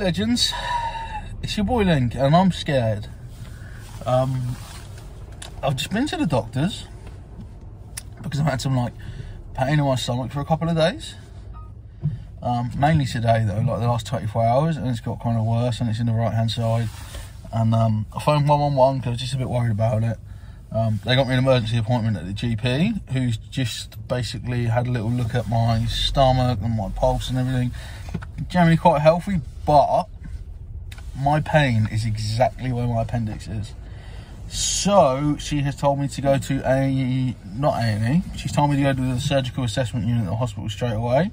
legends, it's your boy Link, and I'm scared. I've just been to the doctors because I've had some like pain in my stomach for a couple of days. Mainly today though, like the last 24 hours, and it's got kind of worse, and it's in the right hand side. And I phoned 111 because I was just a bit worried about it. They got me an emergency appointment at the GP, who's just basically had a little look at my stomach and my pulse and everything. Generally quite healthy, but my pain is exactly where my appendix is. So she has told me to go to not A&E, she's told me to go to the surgical assessment unit at the hospital straight away,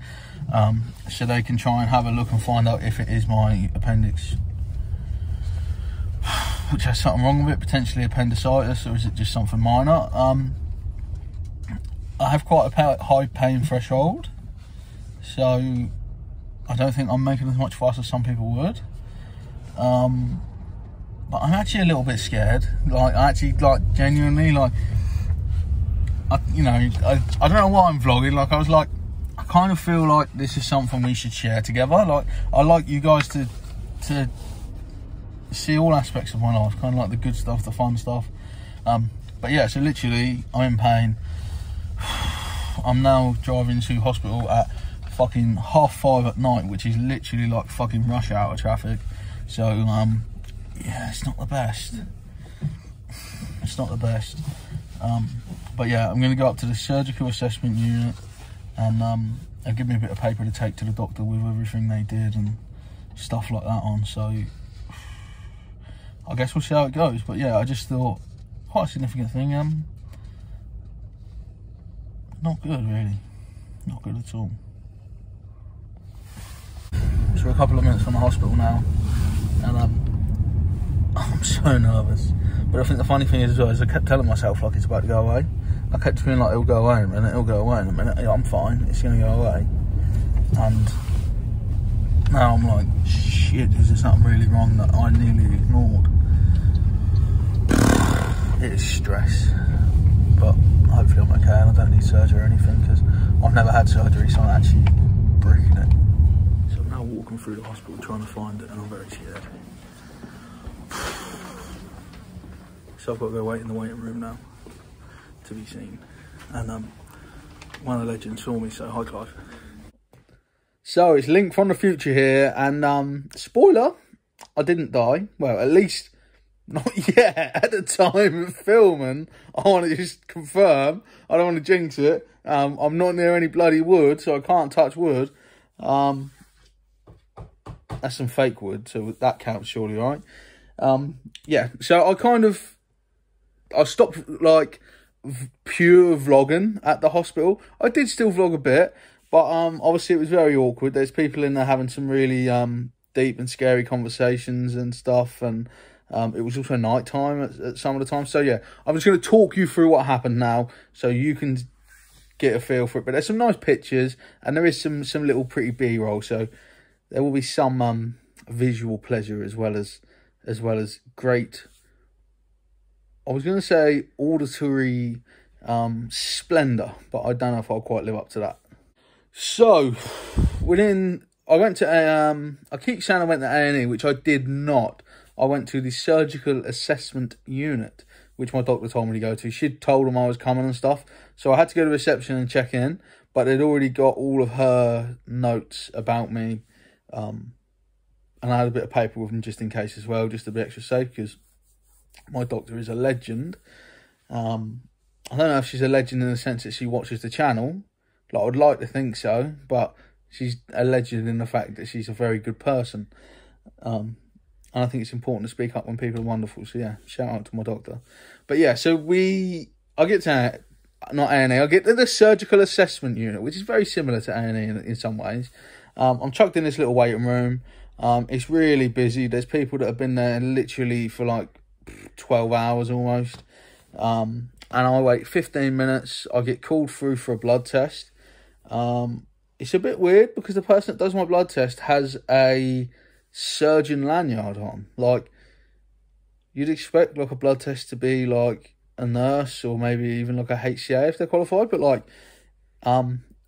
so they can try and have a look and find out if it is my appendix, which has something wrong with it, potentially appendicitis, or is it just something minor. I have quite a high pain threshold, so I don't think I'm making as much fuss as some people would. But I'm actually a little bit scared. Like, genuinely, like, I don't know why I'm vlogging. Like, I kind of feel like this is something we should share together. Like, I like you guys to see all aspects of my life, kind of like the good stuff, the fun stuff. But yeah, so literally, I'm in pain. I'm now driving to hospital at fucking 5:30 at night, which is literally like fucking rush hour traffic. So, yeah, it's not the best. It's not the best. But yeah, I'm going to go up to the surgical assessment unit, and they'll give me a bit of paper to take to the doctor with everything they did and stuff like that on. So I guess we'll see how it goes. But yeah, I just thought, quite a significant thing. Not good, really. Not good at all. So we're a couple of minutes from the hospital now, and I'm so nervous. But I think the funny thing is, I kept telling myself like it's about to go away. I kept feeling like it'll go away in a minute, it'll go away in a minute. Yeah, I'm fine, it's going to go away. And now I'm like, shit, is there something really wrong that I nearly ignored? It is stress, but hopefully I'm okay and I don't need surgery or anything, because I've never had surgery, so I'm actually breaking it. So I'm now walking through the hospital trying to find it, and I'm very scared. So I've got to go wait in the waiting room now to be seen. And one of the legends saw me, so hi Clive. So it's Link from the future here, and spoiler, I didn't die. Well, at least not yet. At the time of filming, I want to just confirm, I don't want to jinx it. I'm not near any bloody wood, so I can't touch wood. That's some fake wood, so that counts surely, right? Yeah, so I stopped like pure vlogging at the hospital. I did still vlog a bit, but obviously it was very awkward. There's people in there having some really deep and scary conversations and stuff, and it was also night time at some of the time. So yeah, I'm just going to talk you through what happened now, so you can get a feel for it. But there's some nice pictures, and there is some little pretty B-roll, so there will be some visual pleasure as well as great, I was going to say auditory splendour, but I don't know if I'll quite live up to that. So I went to I keep saying I went to A&E, which I did not. I went to the surgical assessment unit, which my doctor told me to go to. She'd told him I was coming and stuff, so I had to go to reception and check in, but they'd already got all of her notes about me, and I had a bit of paper with them just in case as well, just to be extra safe, because my doctor is a legend. I don't know if she's a legend in the sense that she watches the channel. Like, I would like to think so, but she's a legend in the fact that she's a very good person. And I think it's important to speak up when people are wonderful. So yeah, shout out to my doctor. But yeah, so I get to, not A&E, I get to the surgical assessment unit, which is very similar to A&E in some ways. I'm chucked in this little waiting room. It's really busy. There's people that have been there literally for like 12 hours almost. And I wait 15 minutes. I get called through for a blood test. It's a bit weird because the person that does my blood test has a surgeon lanyard on. Like, you'd expect like a blood test to be like a nurse or maybe even like a HCA if they're qualified, but like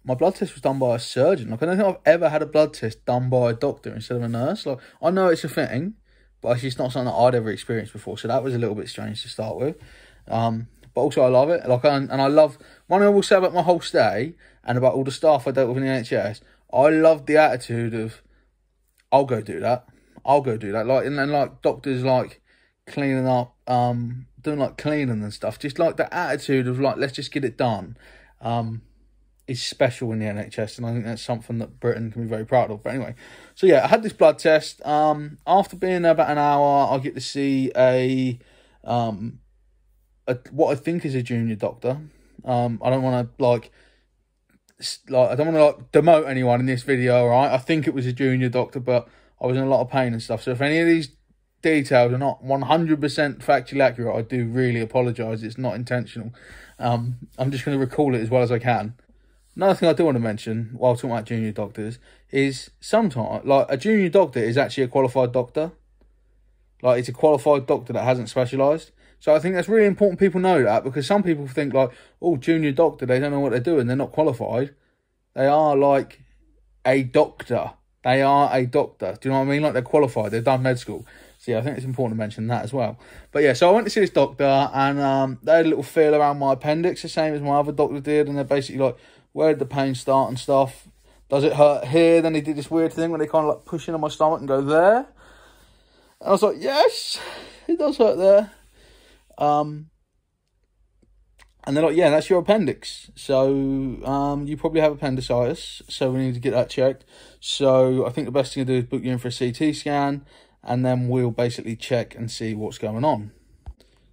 my blood test was done by a surgeon. Like, I don't think I've ever had a blood test done by a doctor instead of a nurse. Like, I know it's a thing, but it's just not something that I'd ever experienced before. So that was a little bit strange to start with. But also I love it. Like, and I love, one thing I will say about my whole stay and about all the staff I dealt with in the NHS, I loved the attitude of, I'll go do that. I'll go do that. Like, and then like doctors like cleaning up, doing like cleaning and stuff. Just like the attitude of like, let's just get it done. Is special in the NHS, and I think that's something that Britain can be very proud of. But anyway, so yeah, I had this blood test. After being there about an hour, I get to see a what I think is a junior doctor. I don't want to like I don't want to like demote anyone in this video, right? I think it was a junior doctor, but I was in a lot of pain and stuff. So if any of these details are not 100% factually accurate, I do really apologise. It's not intentional. I'm just going to recall it as well as I can. Another thing I do want to mention while talking about junior doctors is sometimes, like, a junior doctor is actually a qualified doctor. Like, it's a qualified doctor that hasn't specialised. So I think that's really important people know that, because some people think like, oh, junior doctor, they don't know what they're doing, they're not qualified. They are like a doctor. They are a doctor. Do you know what I mean? Like, they're qualified, they've done med school. So yeah, I think it's important to mention that as well. But yeah, so I went to see this doctor, and they had a little feel around my appendix, the same as my other doctor did, and they're basically like, where did the pain start and stuff? Does it hurt here? Then they did this weird thing when they kind of like push in on my stomach and go there. And I was like, yes, it does hurt there. And they're like, yeah, that's your appendix. So you probably have appendicitis. So we need to get that checked. So I think the best thing to do is book you in for a CT scan, and then we'll basically check and see what's going on.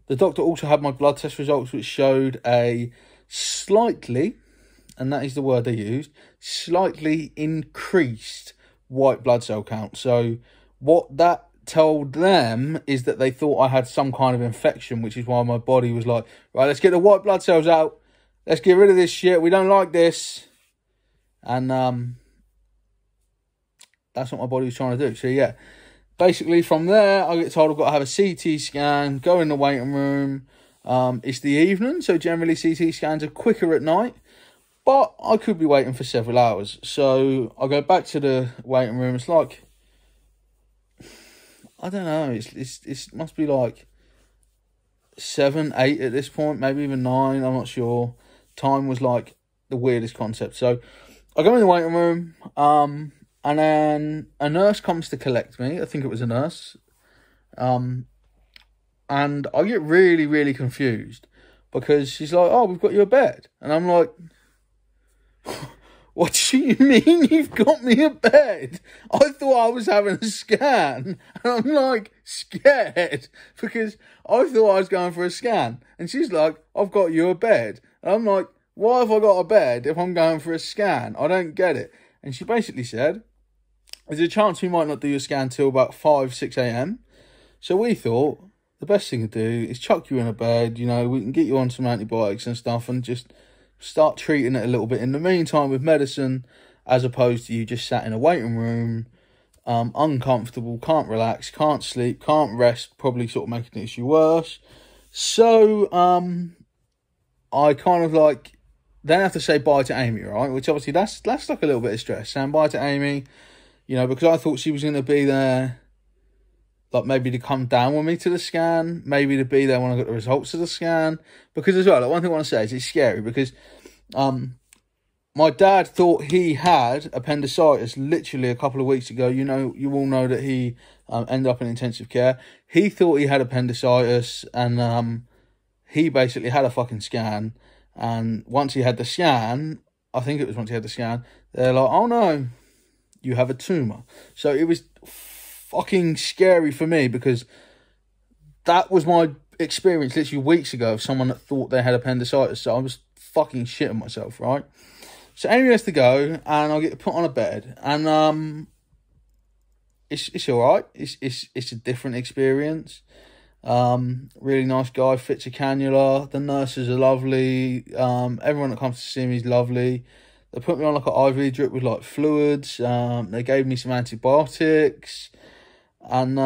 The doctor also had my blood test results, which showed a slightly, and that is the word they used, slightly increased white blood cell count. So what that told them is that they thought I had some kind of infection, which is why my body was like, right, let's get the white blood cells out. Let's get rid of this shit. We don't like this. And that's what my body was trying to do. So yeah, basically from there, I get told I've got to have a CT scan, go in the waiting room. It's the evening, so generally CT scans are quicker at night. But I could be waiting for several hours. So I go back to the waiting room. It's like, I don't know. It must be like 7, 8 at this point, maybe even 9. I'm not sure. Time was like the weirdest concept. So I go in the waiting room, and then a nurse comes to collect me. I think it was a nurse. And I get really, really confused, because she's like, oh, we've got you a bed. And I'm like, what do you mean you've got me a bed? I thought I was having a scan. And I'm like scared, because I thought I was going for a scan. And she's like, I've got you a bed. And I'm like, why have I got a bed if I'm going for a scan? I don't get it. And she basically said, there's a chance we might not do your scan till about 5, 6 a.m. So we thought the best thing to do is chuck you in a bed. You know, we can get you on some antibiotics and stuff and just start treating it a little bit in the meantime with medicine, as opposed to you just sat in a waiting room, uncomfortable, can't relax, can't sleep, can't rest, probably sort of making the issue worse. So I kind of like then have to say bye to Amy, right? Which obviously that's like a little bit of stress, saying bye to Amy, you know, because I thought she was going to be there, like maybe to come down with me to the scan, maybe to be there when I got the results of the scan. Because as well, like, one thing I want to say is it's scary, because my dad thought he had appendicitis literally a couple of weeks ago. You know, you all know that he ended up in intensive care. He thought he had appendicitis, and he basically had a fucking scan. And once he had the scan, I think it was once he had the scan, they're like, oh no, you have a tumour. So it was fucking scary for me, because that was my experience literally weeks ago of someone that thought they had appendicitis. So I was fucking shitting myself, right? So Amy has to go, and I get put on a bed, and it's all right. It's a different experience. Really nice guy, fits a cannula. The nurses are lovely. Everyone that comes to see me is lovely. They put me on like an IV drip with like fluids. They gave me some antibiotics. And,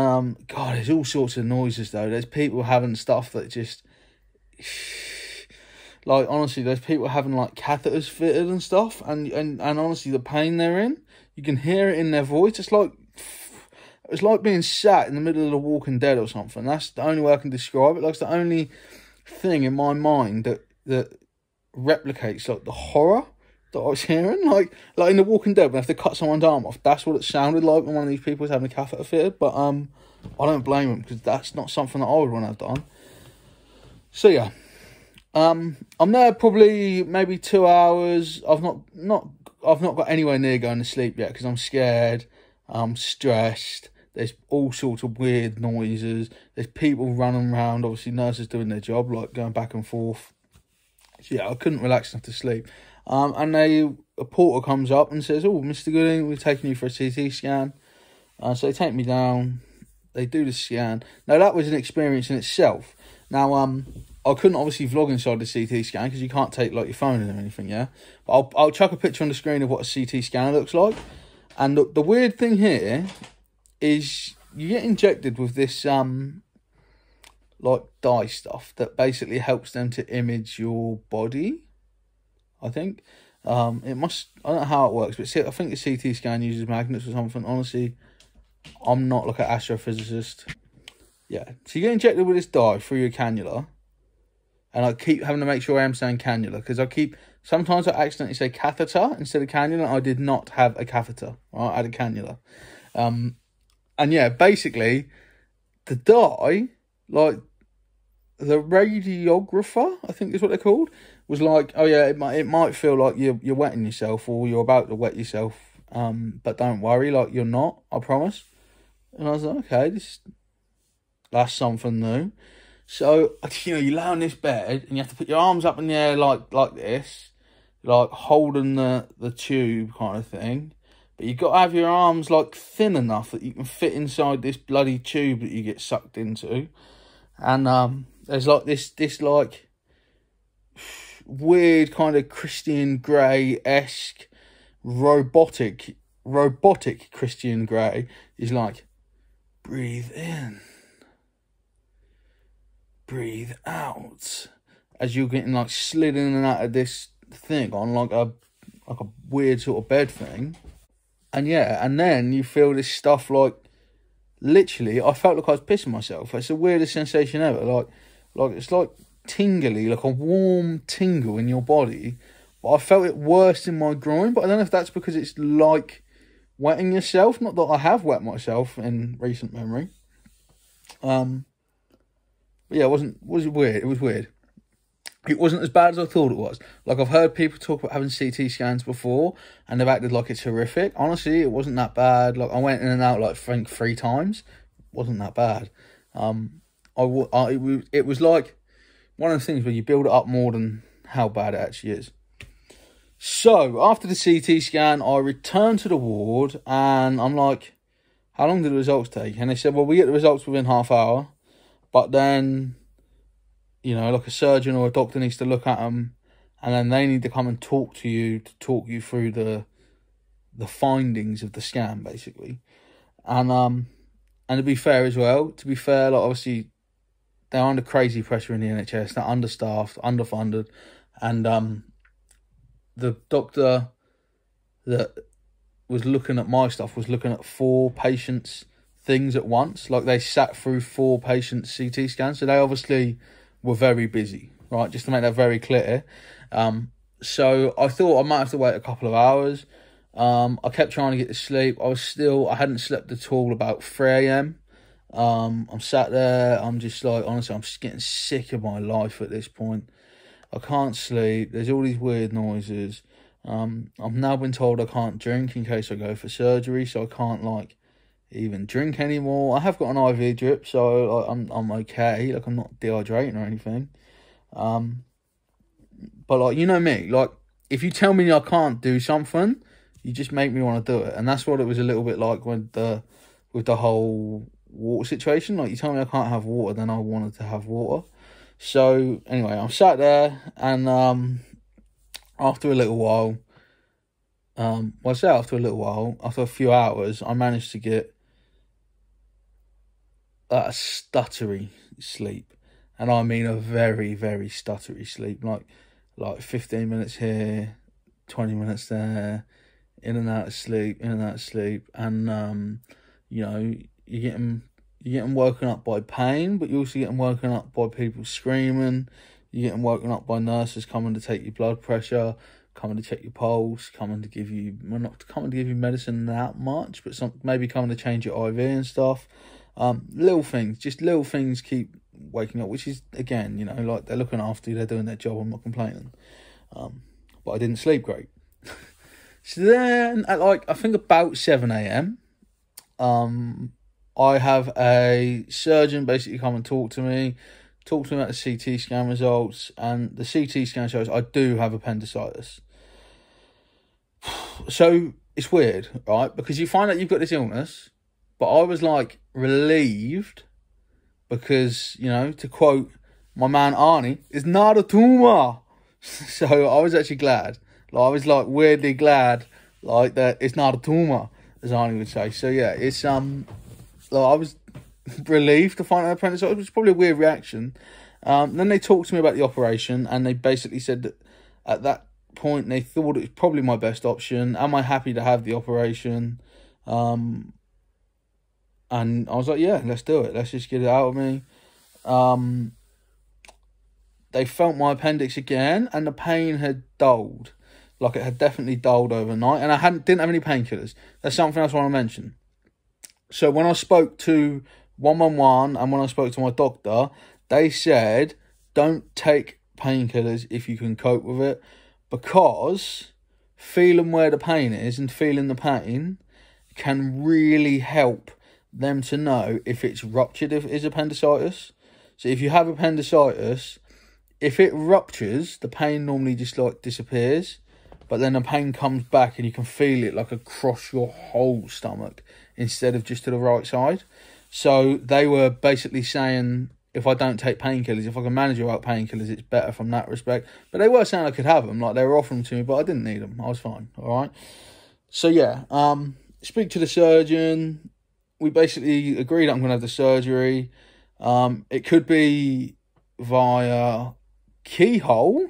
God, there's all sorts of noises, though. There's people having stuff that just... Like, honestly, there's people having, like, catheters fitted and stuff, and honestly, the pain they're in, you can hear it in their voice. It's like being sat in the middle of The Walking Dead or something. That's the only way I can describe it. Like, it's the only thing in my mind that replicates, like, the horror that I was hearing. Like in The Walking Dead, when they have to cut someone's arm off, that's what it sounded like when one of these people was having a catheter fitted. But I don't blame them, because that's not something that I would want to have done. So yeah, I'm there probably maybe 2 hours. I've not got anywhere near going to sleep yet, because I'm scared, I'm stressed. There's all sorts of weird noises. There's people running around, obviously nurses doing their job, like going back and forth. So yeah, I couldn't relax enough to sleep. And a porter comes up and says, "Oh, Mr. Gooding, we're taking you for a CT scan." So they take me down. They do the scan. Now, that was an experience in itself. Now, I couldn't obviously vlog inside the CT scan, because you can't take, like, your phone in or anything, yeah? But I'll chuck a picture on the screen of what a CT scanner looks like. And the weird thing here is you get injected with this, like, dye stuff that basically helps them to image your body, I think. I don't know how it works, but I think the CT scan uses magnets or something. Honestly, I'm not like an astrophysicist. Yeah, so you get injected with this dye through your cannula. And I keep having to make sure I am saying cannula, because sometimes I accidentally say catheter instead of cannula. I did not have a catheter, right? I had a cannula. And yeah, basically, the dye, like, the radiographer, I think is what they're called, was like, "Oh yeah, it might feel like you're wetting yourself, or you're about to wet yourself, but don't worry, like, you're not, I promise." And I was like, okay, that's something new. So, you know, you lay on this bed and you have to put your arms up in the air like this, like holding the tube kind of thing. But you've got to have your arms, like, thin enough that you can fit inside this bloody tube that you get sucked into. And there's like this like weird kind of Christian Grey-esque robotic Christian Grey is like, breathe in, breathe out, as you're getting, like, slid in and out of this thing on like a weird sort of bed thing. And yeah, and then you feel this stuff, like, literally, I felt like I was pissing myself. It's the weirdest sensation ever. Like it's like tingly, like a warm tingle in your body. But I felt it worse in my groin. But I don't know if that's because it's like wetting yourself. Not that I have wet myself in recent memory. But yeah, it was weird. It was weird. It wasn't as bad as I thought it was. Like, I've heard people talk about having CT scans before, and they've acted like it's horrific. Honestly, it wasn't that bad. Like, I went in and out, like, I think 3 times. It wasn't that bad. It was like one of the things where you build it up more than how bad it actually is. So, after the CT scan, I returned to the ward, and I'm like, how long did the results take? And they said, well, we get the results within half hour, but then, you know, like, a surgeon or a doctor needs to look at them, and then they need to come and talk you through the findings of the scan, basically. And to be fair as well, like, obviously, they're under crazy pressure in the NHS. They're understaffed, underfunded, and the doctor that was looking at my stuff was looking at 4 patients' things at once. Like, they sat through 4 patients' CT scans, so they obviously were very busy, right? Just to make that very clear. So I thought I might have to wait a couple of hours. I kept trying to get to sleep. I hadn't slept at all about 3 a.m. I'm sat there. I'm just like, honestly, I'm just getting sick of my life at this point. I can't sleep. There's all these weird noises. I've now been told I can't drink in case I go for surgery, so I can't, like, even drink anymore. I have got an IV drip, so, like, I'm okay. Like, I'm not dehydrating or anything. But, like, you know me, like, if you tell me I can't do something, you just make me want to do it. And that's what it was a little bit like with the whole water situation. Like, you tell me I can't have water, then I wanted to have water. So anyway, I'm sat there, and after a little while, after a few hours, I managed to get a stuttery sleep. And I mean a very, very stuttery sleep. Like, like 15 minutes here, 20 minutes there, in and out of sleep, and you know, you're getting woken up by pain, but you're also getting woken up by people screaming. You're getting woken up by nurses coming to take your blood pressure, coming to check your pulse, coming to give you, well, not coming to give you medicine that much, but maybe coming to change your IV and stuff. Little things keep waking up, which is, again, you know, like, they're looking after you, they're doing their job, I'm not complaining. But I didn't sleep great. So then at like, I think about 7 a.m, I have a surgeon basically come and talk to me about the CT scan results, and the CT scan shows I do have appendicitis. So it's weird, right? Because you find out you've got this illness, but I was like relieved because, you know, to quote my man Arnie, it's not a tumour. So I was actually glad. Like, I was like weirdly glad, like, that it's not a tumour, as Arnie would say. So yeah, it's like, I was relieved to find out appendicitis. It was probably a weird reaction. Then they talked to me about the operation, and they basically said that at that point they thought it was probably my best option. Am I happy to have the operation? And I was like, yeah, let's do it. Let's just get it out of me. They felt my appendix again, and the pain had dulled. Like, it had definitely dulled overnight, and I didn't have any painkillers. That's something else I want to mention. So when I spoke to 111 and when I spoke to my doctor, they said, don't take painkillers if you can cope with it, because feeling where the pain is and feeling the pain can really help them to know if it's ruptured, if it is appendicitis. So if you have appendicitis, if it ruptures, the pain normally just like disappears, but then the pain comes back and you can feel it like across your whole stomach instead of just to the right side. So they were basically saying, if I don't take painkillers, if I can manage without painkillers, it's better from that respect. But they were saying I could have them, like they were offering them to me, but I didn't need them. I was fine, all right? So yeah, speak to the surgeon. We basically agreed I'm going to have the surgery. It could be via keyhole.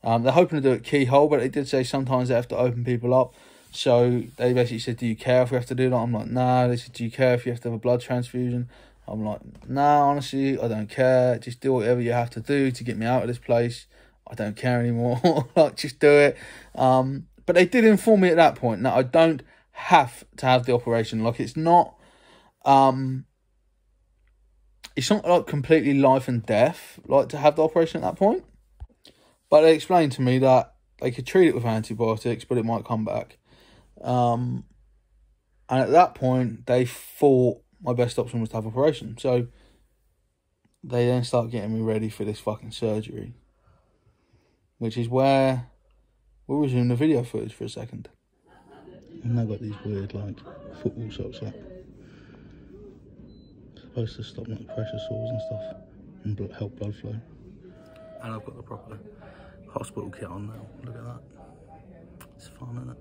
They're hoping to do it keyhole, but they did say sometimes they have to open people up. So they basically said, do you care if we have to do that? I'm like, nah. They said, do you care if you have to have a blood transfusion? I'm like, nah, honestly, I don't care. Just do whatever you have to do to get me out of this place. I don't care anymore. Like, just do it. But they did inform me at that point that I don't have to have the operation. Like, it's not like completely life and death, like, to have the operation at that point. But they explained to me that they could treat it with antibiotics, but it might come back. And at that point, they thought my best option was to have operation. So they then start getting me ready for this fucking surgery, which is where we'll resume the video footage for a second. And I've got these weird, like, football socks up. Supposed to stop, like, pressure sores and stuff and help blood flow. And I've got the proper hospital kit on now. Look at that. It's fun, isn't it?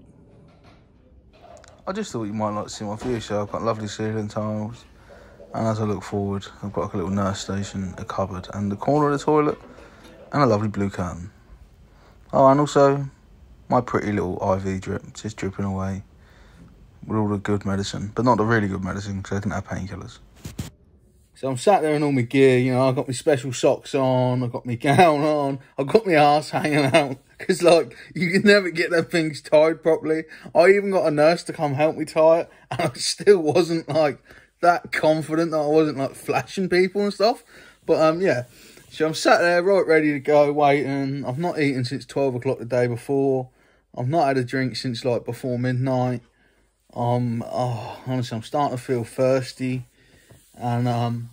I just thought you might like to see my view. So I've got lovely ceiling tiles, and as I look forward, I've got like a little nurse station, a cupboard, and the corner of the toilet, and a lovely blue curtain. Oh, and also my pretty little IV drip, just dripping away with all the good medicine, but not the really good medicine because I didn't have painkillers. So I'm sat there in all my gear, you know, I've got my special socks on, I've got my gown on, I've got my arse hanging out, because, like, you can never get them things tied properly. I even got a nurse to come help me tie it, and I still wasn't, like, that confident that I wasn't, like, flashing people and stuff. But, yeah, so I'm sat there, right, ready to go, waiting. I've not eaten since 12 o'clock the day before. I've not had a drink since, like, before midnight. Honestly, I'm starting to feel thirsty. And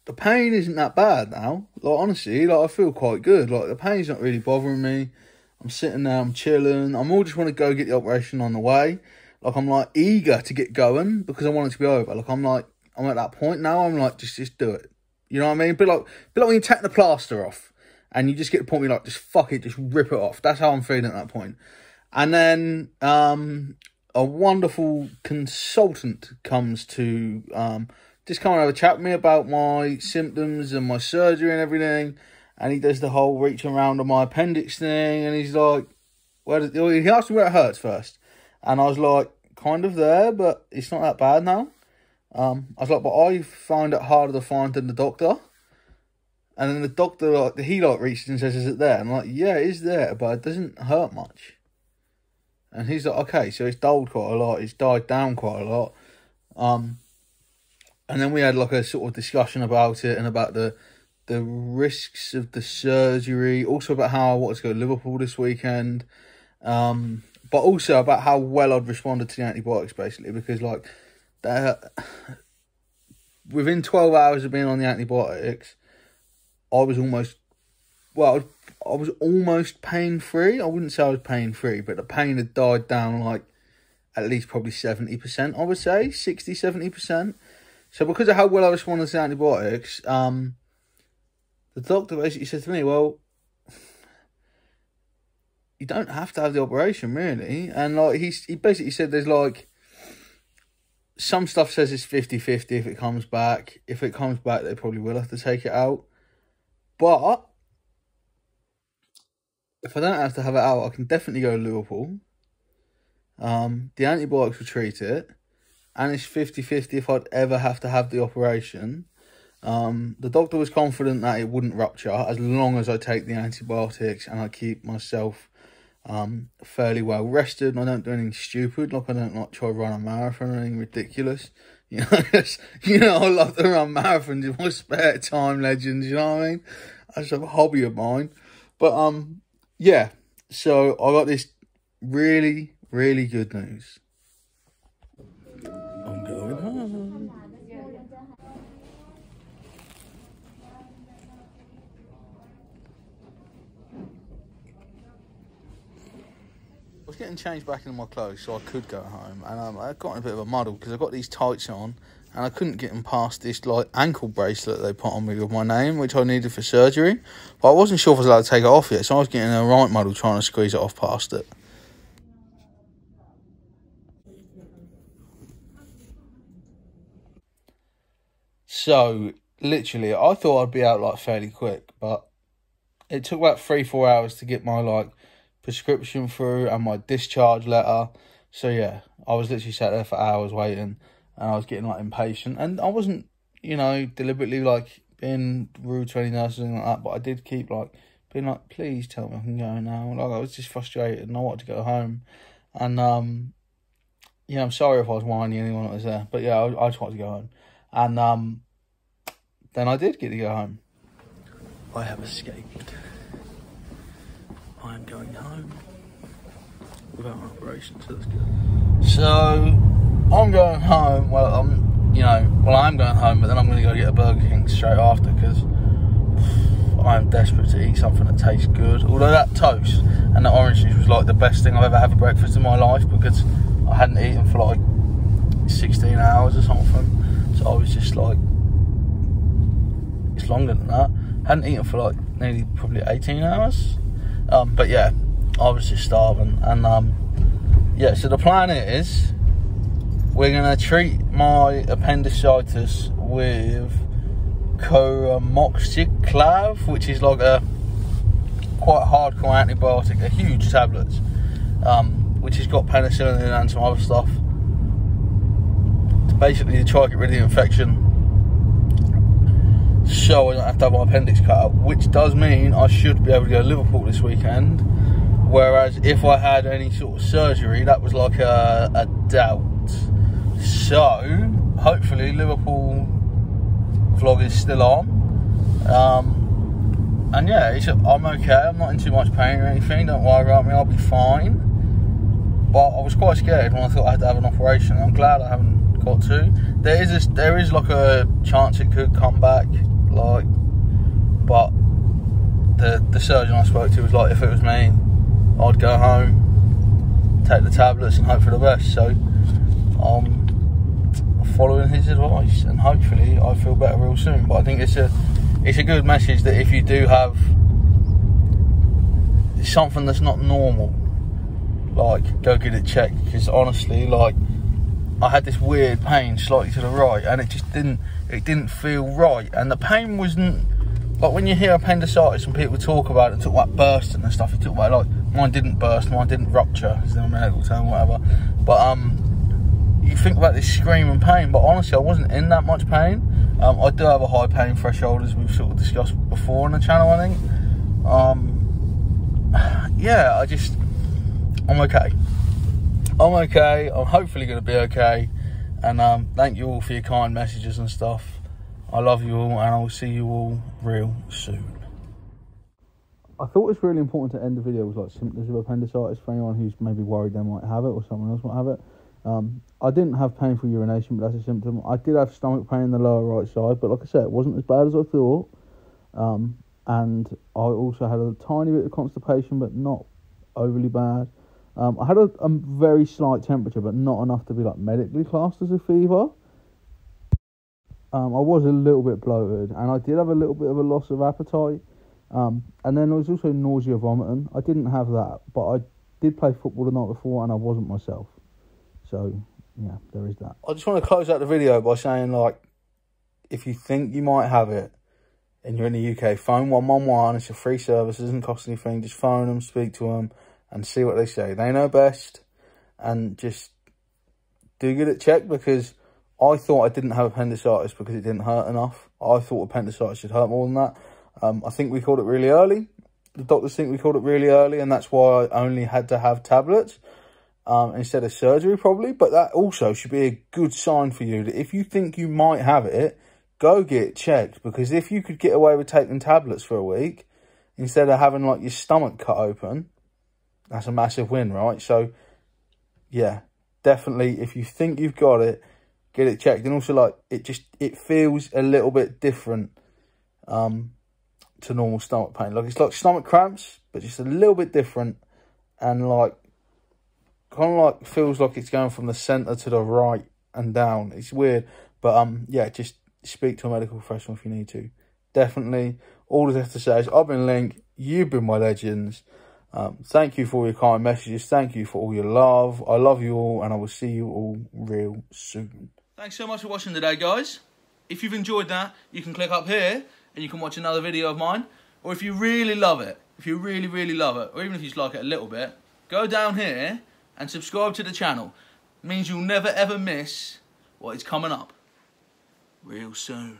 the pain isn't that bad now. Like, honestly, like, I feel quite good. Like, the pain's not really bothering me. I'm sitting there, I'm chilling. I'm all just want to go get the operation on the way. Like, I'm like eager to get going because I want it to be over. Like, I'm at that point now. I'm like, just do it. You know what I mean? But like when you take the plaster off and you just get to the point where you're like, just fuck it, just rip it off. That's how I'm feeling at that point. And then a wonderful consultant comes to just come and have a chat with me about my symptoms and my surgery and everything. and he does the whole reaching around on my appendix thing, and he's like, he asked me where it hurts first, and I was like, kind of there, but it's not that bad now. I was like, but I find it harder to find than the doctor. And then the doctor, like, he reaches and says, is it there? And I'm like, yeah, it is there, but it doesn't hurt much. And he's like, okay, so it's dulled quite a lot, it's died down quite a lot. And then we had like a sort of discussion about it, and about the risks of the surgery, also about how I wanted to go to Liverpool this weekend, but also about how well I'd responded to the antibiotics, basically, because like within 12 hours of being on the antibiotics, I was almost pain-free. I wouldn't say I was pain-free, but the pain had died down like at least probably 70%, I would say, 60, 70%. So because of how well I responded to antibiotics, the doctor basically said to me, well, you don't have to have the operation, really. And like he basically said there's like, some stuff says it's 50-50 if it comes back. If it comes back, they probably will have to take it out. But if I don't have to have it out, I can definitely go to Liverpool. The antibiotics will treat it. And it's 50-50 if I'd ever have to have the operation. The doctor was confident that it wouldn't rupture as long as I take the antibiotics and I keep myself fairly well rested and I don't do anything stupid. Like, I don't like try to run a marathon or anything ridiculous. You know, I love to run marathons in my spare time, legends, you know what I mean? That's a hobby of mine. But, yeah, so I got this really, really good news. I'm going home. I was getting changed back into my clothes so I could go home, and I got in a bit of a muddle because I got these tights on and I couldn't get them past this like ankle bracelet they put on me with my name, which I needed for surgery, but I wasn't sure if I was allowed to take it off yet, so I was getting in a right muddle trying to squeeze it off past it. So literally I thought I'd be out like fairly quick, but it took about 3-4 hours to get my like prescription through and my discharge letter. So yeah, I was literally sat there for hours waiting, and I was getting like impatient, and I wasn't, you know, deliberately like being rude to any nurses and like that, but I did keep like being like, please tell me I can go now. Like, I was just frustrated and I wanted to go home, and yeah, I'm sorry if I was whining anyone that was there, but yeah, I just wanted to go home. And then I did get to go home. I have escaped. I am going home without an operation, so that's good. So I'm going home. Well, I am going home, but then I'm going to go get a Burger King straight after because I am desperate to eat something that tastes good. Although that toast and the orange juice was like the best thing I've ever had for breakfast in my life, because I hadn't eaten for like 16 hours or something. So I was just like, it's longer than that. I hadn't eaten for like nearly probably 18 hours. But yeah, I was just starving. And yeah, so the plan is we're going to treat my appendicitis with Coramoxiclav, which is like a quite hardcore antibiotic, a huge tablet, which has got penicillin in and some other stuff. It's basically to try to get rid of the infection, so I don't have to have my appendix cut out, which does mean I should be able to go to Liverpool this weekend. Whereas if I had any sort of surgery, that was like a doubt. So hopefully Liverpool vlog is still on. And yeah, I'm okay. I'm not in too much pain or anything. Don't worry about me. I'll be fine. But I was quite scared when I thought I had to have an operation. I'm glad I haven't got to. There is like a chance it could come back. Like, but the surgeon I spoke to was like, if it was me, I'd go home, take the tablets and hope for the best. So I'm following his advice, and hopefully I feel better real soon. But I think it's a good message that if you do have something that's not normal, like, go get it checked, because honestly, like, I had this weird pain slightly to the right, and it just didn't feel right, and the pain wasn't like when you hear appendicitis and people talk about it, talk about bursting and stuff, you talk about like, mine didn't burst, mine didn't rupture, is the medical term, whatever. But you think about this screaming pain, but honestly, I wasn't in that much pain. I do have a high pain threshold, as we've sort of discussed before on the channel, I think. Yeah, I'm okay. I'm okay. I'm hopefully going to be okay. And thank you all for your kind messages and stuff. I love you all, and I will see you all real soon. I thought it's really important to end the video with like symptoms of appendicitis for anyone who's maybe worried they might have it or someone else might have it. I didn't have painful urination, but that's a symptom. I did have stomach pain in the lower right side, but like I said, it wasn't as bad as I thought. And I also had a tiny bit of constipation, but not overly bad. I had a very slight temperature, but not enough to be like medically classed as a fever. I was a little bit bloated, and I did have a little bit of a loss of appetite. And then there was also nausea, vomiting. I didn't have that, but I did play football the night before, and I wasn't myself. So, yeah, there is that. I just want to close out the video by saying, like, if you think you might have it and you're in the UK, phone 111. It's a free service. It doesn't cost anything. Just phone them, speak to them, and see what they say. They know best. And just do get it checked, because I thought I didn't have appendicitis because it didn't hurt enough. I thought appendicitis should hurt more than that. I think we caught it really early. The doctors think we caught it really early, and that's why I only had to have tablets instead of surgery, probably. But that also should be a good sign for you, that if you think you might have it, go get checked. Because if you could get away with taking tablets for a week instead of having like your stomach cut open, that's a massive win, right? So yeah, definitely, if you think you've got it, get it checked. And also, like, it feels a little bit different to normal stomach pain. Like, it's like stomach cramps, but just a little bit different, and like kind of like feels like it's going from the center to the right and down. It's weird, but yeah, just speak to a medical professional if you need to. Definitely. All I have to say is, I've been Link, you've been my legends. Thank you for all your kind messages. Thank you for all your love. I love you all, and I will see you all real soon. Thanks so much for watching today, guys. If you've enjoyed that, you can click up here and you can watch another video of mine. Or if you really love it, if you really love it, or even if you just like it a little bit, go down here and subscribe to the channel. It means you'll never ever miss what is coming up real soon.